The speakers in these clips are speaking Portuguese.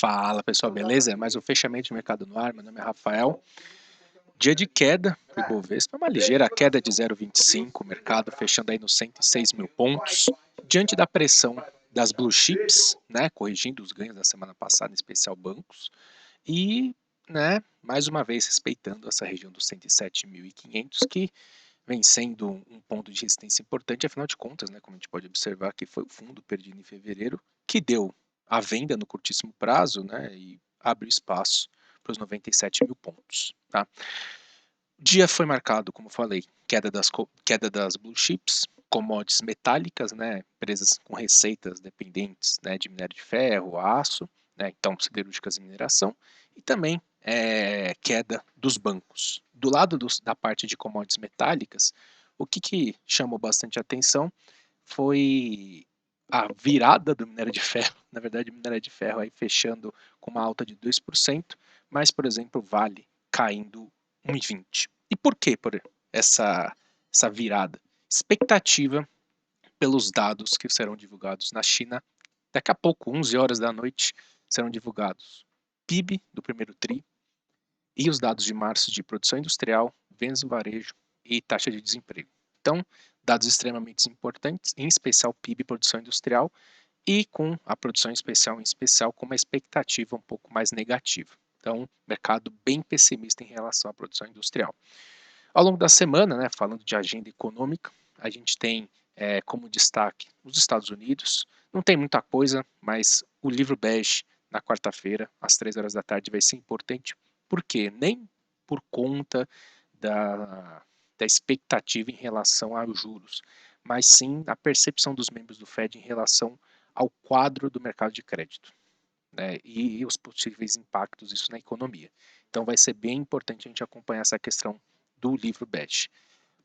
Fala pessoal, beleza? Mais um fechamento de mercado no ar, meu nome é Rafael. Dia de queda para o Ibovespa, uma ligeira queda de 0,25, o mercado fechando aí nos 106 mil pontos, diante da pressão das blue chips, né, corrigindo os ganhos da semana passada, em especial bancos, e, né, mais uma vez respeitando essa região dos 107.500, que vem sendo um ponto de resistência importante, afinal de contas, né, como a gente pode observar que foi o fundo perdido em fevereiro, que deu a venda no curtíssimo prazo, né, e abriu espaço para os 97 mil pontos. Tá? O dia foi marcado, como falei, queda das blue chips, commodities metálicas, né, empresas com receitas dependentes, né, de minério de ferro, aço, né, então siderúrgicas e mineração, e também queda dos bancos. Do lado da parte de commodities metálicas, o que chamou bastante atenção foi a virada do minério de ferro. Na verdade, o minério de ferro aí fechando com uma alta de 2%, mas, por exemplo, Vale caindo 1,20%. E por que por essa virada? Expectativa pelos dados que serão divulgados na China. Daqui a pouco, 11 horas da noite, serão divulgados PIB do primeiro TRI e os dados de março de produção industrial, vendas no varejo e taxa de desemprego. Então, dados extremamente importantes, em especial PIB e produção industrial, e com a produção especial em especial com uma expectativa um pouco mais negativa. Então, mercado bem pessimista em relação à produção industrial. Ao longo da semana, né, falando de agenda econômica, a gente tem como destaque os Estados Unidos. Não tem muita coisa, mas o livro bege na quarta-feira, às 3 horas da tarde, vai ser importante. Por quê? Nem por conta da expectativa em relação aos juros, mas sim a percepção dos membros do Fed em relação ao quadro do mercado de crédito, né, e os possíveis impactos disso na economia. Então vai ser bem importante a gente acompanhar essa questão do livro bege.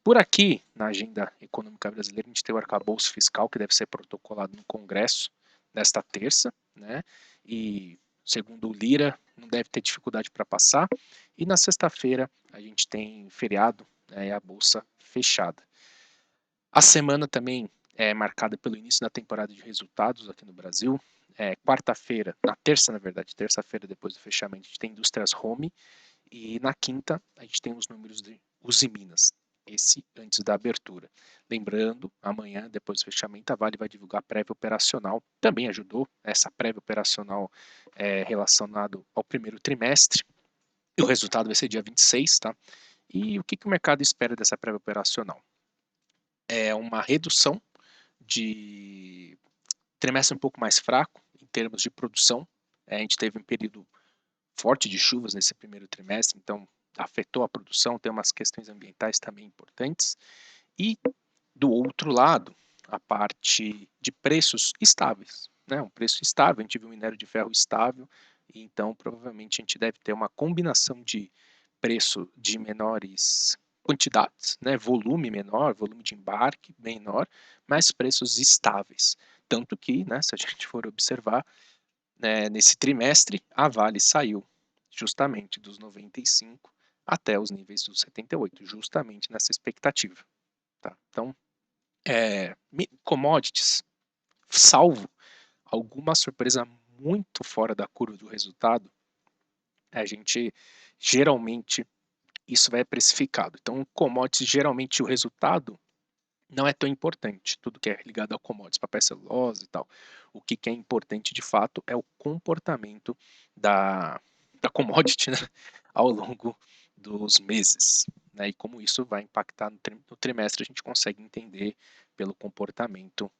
Por aqui, na agenda econômica brasileira, a gente tem o arcabouço fiscal, que deve ser protocolado no Congresso nesta terça, né? E, segundo o Lira, não deve ter dificuldade para passar. E na sexta-feira, a gente tem feriado, né, e a Bolsa fechada. A semana também é marcada pelo início da temporada de resultados aqui no Brasil. Quarta-feira, na terça, na verdade, terça-feira depois do fechamento, a gente tem Indústrias Home, e na quinta, a gente tem os números de Usiminas, esse antes da abertura. Lembrando, amanhã, depois do fechamento, a Vale vai divulgar a prévia operacional, também ajudou essa prévia operacional relacionado ao primeiro trimestre, e o resultado vai ser dia 26, tá? E o que o mercado espera dessa prévia operacional? É uma redução de trimestre um pouco mais fraco, em termos de produção. A gente teve um período forte de chuvas nesse primeiro trimestre, então afetou a produção, tem umas questões ambientais também importantes. E, do outro lado, a parte de preços estáveis, né? Um preço estável, a gente viu um minério de ferro estável, e então provavelmente a gente deve ter uma combinação de preço de menores quantidades, né? Volume menor, volume de embarque menor, mas preços estáveis. Tanto que, né, se a gente for observar, nesse trimestre, a Vale saiu justamente dos 95 até os níveis dos 78, justamente nessa expectativa. Tá? Então, commodities, salvo alguma surpresa muito fora da curva do resultado, a gente geralmente isso vai precificado. Então, commodities, geralmente o resultado não é tão importante, tudo que é ligado a commodities, papel celulose e tal. O que é importante de fato é o comportamento da commodity, né, ao longo dos meses. Né, e como isso vai impactar no trimestre, a gente consegue entender pelo comportamento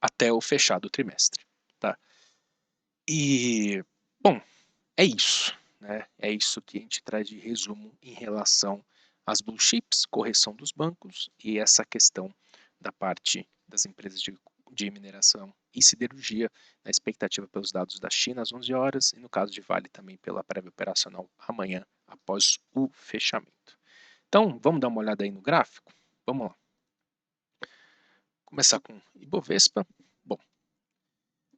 até o fechado do trimestre. Tá? E, bom, é isso. Né? É isso que a gente traz de resumo em relação às blue chips, correção dos bancos e essa questão da parte das empresas de mineração e siderurgia, na expectativa pelos dados da China às 11 horas e no caso de Vale também pela prévia operacional amanhã após o fechamento. Então, vamos dar uma olhada aí no gráfico? Vamos lá. Começar com Ibovespa. Bom,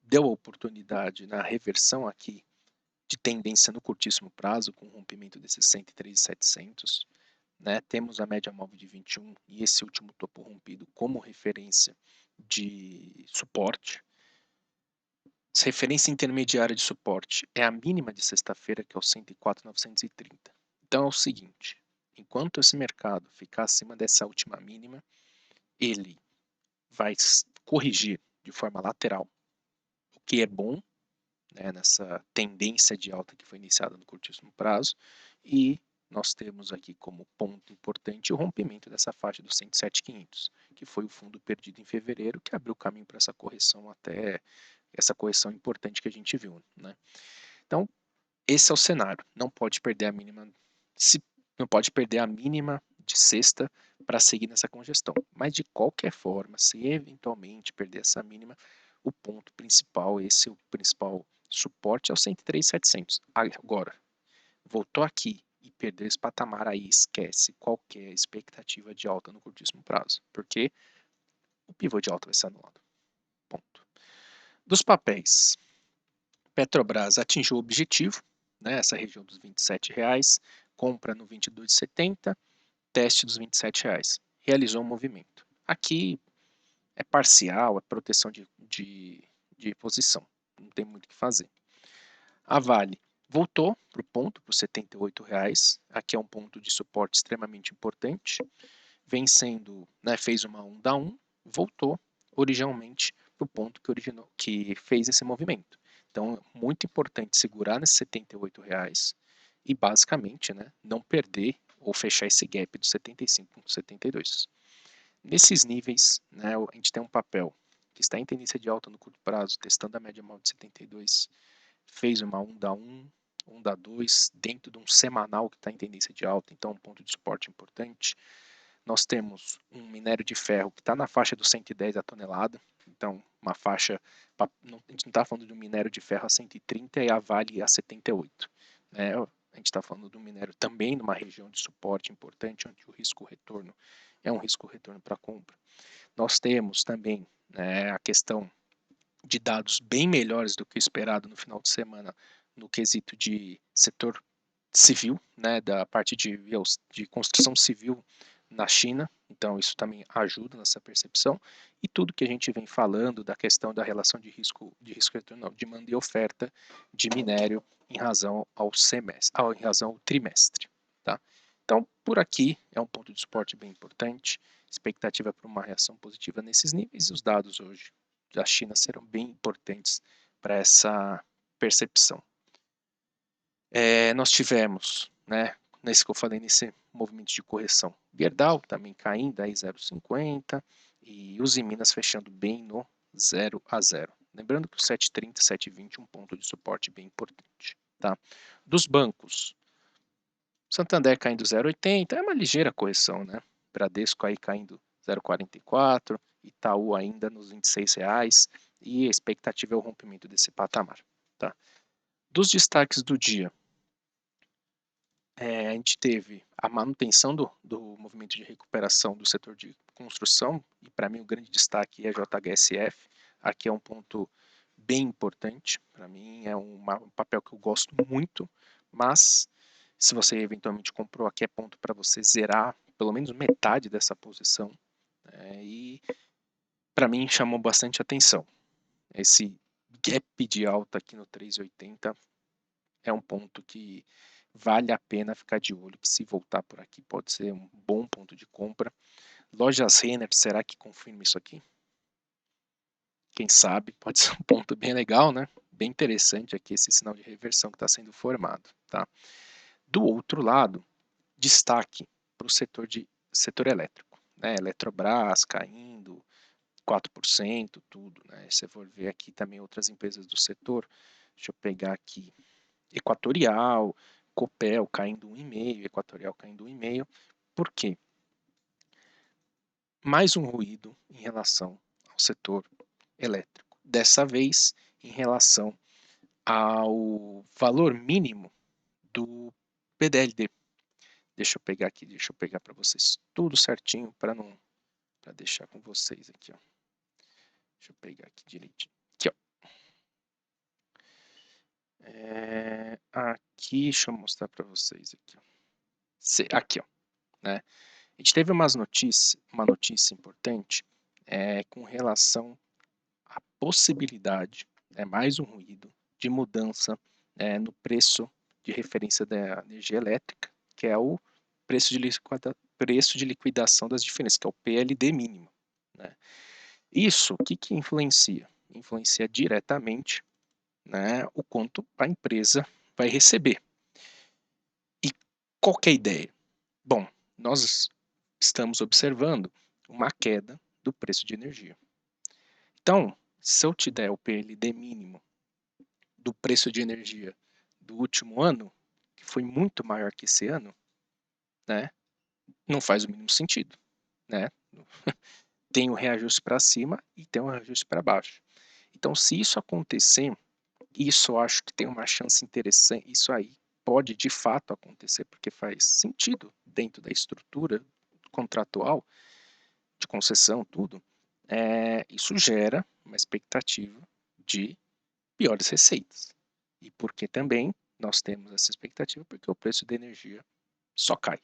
deu a oportunidade na reversão aqui de tendência no curtíssimo prazo, com o rompimento desses 103.700, né? Temos a média móvel de 21 e esse último topo rompido como referência de suporte. referência intermediária de suporte é a mínima de sexta-feira, que é o 104.930. Então é o seguinte, enquanto esse mercado ficar acima dessa última mínima, ele vai corrigir de forma lateral, o que é bom, né, nessa tendência de alta que foi iniciada no curtíssimo prazo, e nós temos aqui como ponto importante o rompimento dessa faixa dos 107.500, que foi o fundo perdido em fevereiro, que abriu caminho para essa correção até essa correção importante que a gente viu, né? Então, esse é o cenário. Não pode perder a mínima, não pode perder a mínima de sexta para seguir nessa congestão. Mas de qualquer forma, se eventualmente perder essa mínima, o ponto principal, esse é o principal suporte, é o 103.700. Agora, voltou aqui e perdeu esse patamar, aí esquece qualquer expectativa de alta no curtíssimo prazo, porque o pivô de alta vai ser anulado. Ponto. Dos papéis, Petrobras atingiu o objetivo, né, essa região dos R$ 27, compra no 22,70, teste dos R$ 27, realizou um movimento. Aqui é parcial, é proteção de posição, não tem muito o que fazer. A Vale voltou para o ponto, para os R$ 78, aqui é um ponto de suporte extremamente importante, vem sendo, né, fez uma onda 1, voltou originalmente para o ponto que fez esse movimento. Então, muito importante segurar nesses R$ 78 e basicamente, né, não perder ou fechar esse gap dos 75,72. Nesses níveis, né, a gente tem um papel que está em tendência de alta no curto prazo, testando a média móvel de 72, fez uma onda 1, onda 2, dentro de um semanal que está em tendência de alta, então um ponto de suporte importante. Nós temos um minério de ferro que está na faixa dos 110 a tonelada, então uma faixa, a gente não está falando de um minério de ferro a 130 e a Vale a 78. Né? A gente está falando de um minério também numa região de suporte importante, onde o risco-retorno é um risco-retorno para compra. Nós temos também, né, a questão de dados bem melhores do que o esperado no final de semana no quesito de setor civil, né, da parte de construção civil na China, então isso também ajuda nessa percepção, e tudo que a gente vem falando da questão da relação de risco retorno, demanda e oferta de minério em razão ao semestre, em razão ao trimestre, tá? Então, por aqui é um ponto de suporte bem importante, expectativa para uma reação positiva nesses níveis, e os dados hoje da China serão bem importantes para essa percepção. Nós tivemos, né, nesse que eu falei, nesse movimento de correção, Gerdau também caindo aí 0,50 e os Minas fechando bem no 0 a 0. Lembrando que o 7,30, 7,20 é um ponto de suporte bem importante. Tá? Dos bancos, Santander caindo 0,80, é uma ligeira correção, né? Bradesco aí caindo 0,44, Itaú ainda nos R$ 26, e a expectativa é o rompimento desse patamar. Tá? Dos destaques do dia, a gente teve a manutenção do movimento de recuperação do setor de construção, e para mim o grande destaque é a JHSF, aqui é um ponto bem importante, para mim é um papel que eu gosto muito, mas se você eventualmente comprou, aqui é ponto para você zerar pelo menos metade dessa posição, e para mim chamou bastante atenção. Esse gap de alta aqui no 3,80 é um ponto que vale a pena ficar de olho, que se voltar por aqui pode ser um bom ponto de compra. Lojas Renner, será que confirma isso aqui? Quem sabe, pode ser um ponto bem legal, né? Bem interessante aqui esse sinal de reversão que está sendo formado, tá? Do outro lado, destaque para o setor elétrico, né? Eletrobras caindo 4%, tudo, né? Se você for ver aqui também outras empresas do setor, deixa eu pegar aqui, Equatorial, Copel caindo 1,5%, Equatorial caindo 1,5%. Por quê? Mais um ruído em relação ao setor elétrico. Dessa vez, em relação ao valor mínimo do PDLD. Deixa eu pegar aqui, deixa eu pegar para vocês tudo certinho para deixar com vocês aqui, ó. Deixa eu pegar aqui direitinho. Aqui, ó. Aqui, deixa eu mostrar para vocês aqui, ó. Aqui, ó, né? A gente teve uma notícia importante com relação à possibilidade mais um ruído de mudança no preço de referência da energia elétrica, que é o preço de liquidação das diferenças, que é o PLD mínimo, né? Isso, o que influencia? Influencia diretamente, né, o quanto a empresa vai receber. E qual que é a ideia? Bom, nós estamos observando uma queda do preço de energia. Então, se eu te der o PLD mínimo do preço de energia do último ano, que foi muito maior que esse ano, né, não faz o mínimo sentido, né? Tem um reajuste para cima e tem um reajuste para baixo. Então, se isso acontecer, isso eu acho que tem uma chance interessante, isso aí pode de fato acontecer, porque faz sentido dentro da estrutura contratual de concessão, tudo, isso gera uma expectativa de piores receitas. E porque também nós temos essa expectativa, porque o preço da energia só cai.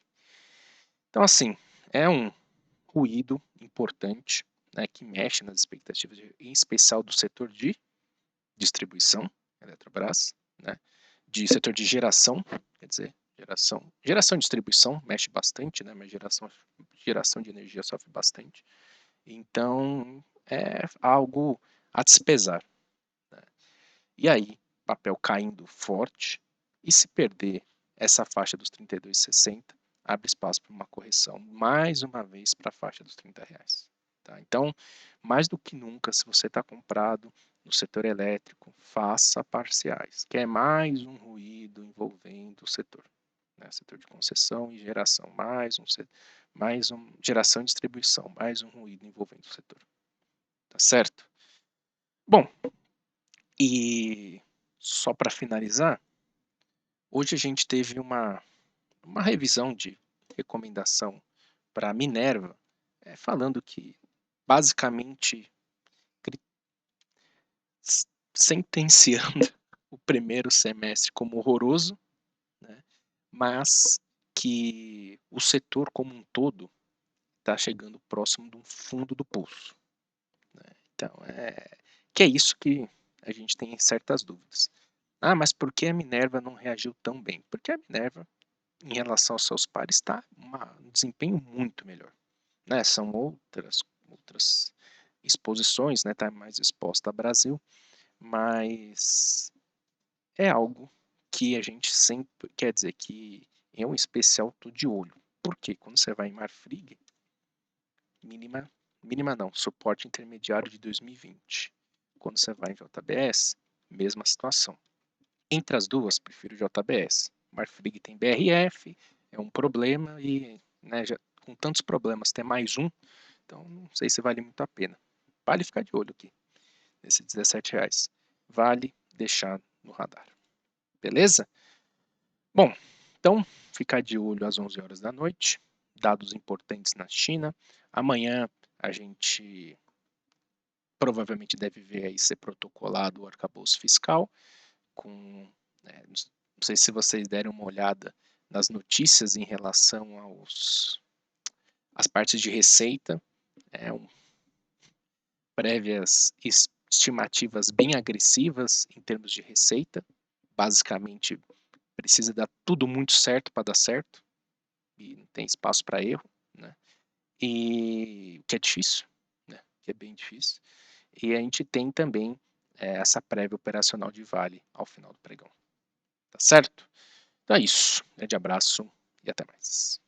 Então, assim, é um ruído importante, né, que mexe nas expectativas, em especial do setor de distribuição, Eletrobras, né, de setor de geração, quer dizer, geração e distribuição mexe bastante, né, mas geração de energia sofre bastante. Então, é algo a despesar, né? E aí, papel caindo forte, e se perder essa faixa dos 32,60, abre espaço para uma correção, mais uma vez, para a faixa dos R$ 30. Tá? Então, mais do que nunca, se você está comprado no setor elétrico, faça parciais, que é mais um ruído envolvendo o setor. Né? Setor de concessão e geração, geração e distribuição, mais um ruído envolvendo o setor. Tá certo? Bom, e só para finalizar, hoje a gente teve uma revisão de recomendação para a Minerva, falando que basicamente sentenciando o primeiro semestre como horroroso, né, mas que o setor como um todo está chegando próximo de um fundo do poço. Né? Então, que é isso que a gente tem certas dúvidas. Ah, mas por que a Minerva não reagiu tão bem? Porque a Minerva, em relação aos seus pares, está um desempenho muito melhor. Né? São outras exposições, né? Está mais exposta ao Brasil, mas é algo que a gente sempre, quer dizer, que é um especial estou de olho. Porque quando você vai em Marfrig, mínima não, suporte intermediário de 2020. Quando você vai em JBS, mesma situação. Entre as duas, prefiro JBS. Marfrig tem BRF, é um problema e, né, com tantos problemas ter mais um, então não sei se vale muito a pena. Vale ficar de olho aqui, nesses R$ 17. Vale deixar no radar. Beleza? Bom, então ficar de olho às 11 horas da noite. Dados importantes na China. Amanhã a gente provavelmente deve ver aí ser protocolado o arcabouço fiscal com, não sei se vocês deram uma olhada nas notícias em relação às partes de receita, prévias estimativas bem agressivas em termos de receita, basicamente precisa dar tudo muito certo para dar certo, e não tem espaço para erro, né? E o que é difícil, né? Que é bem difícil. E a gente tem também essa prévia operacional de Vale ao final do pregão. Tá certo? Então é isso. Grande abraço e até mais.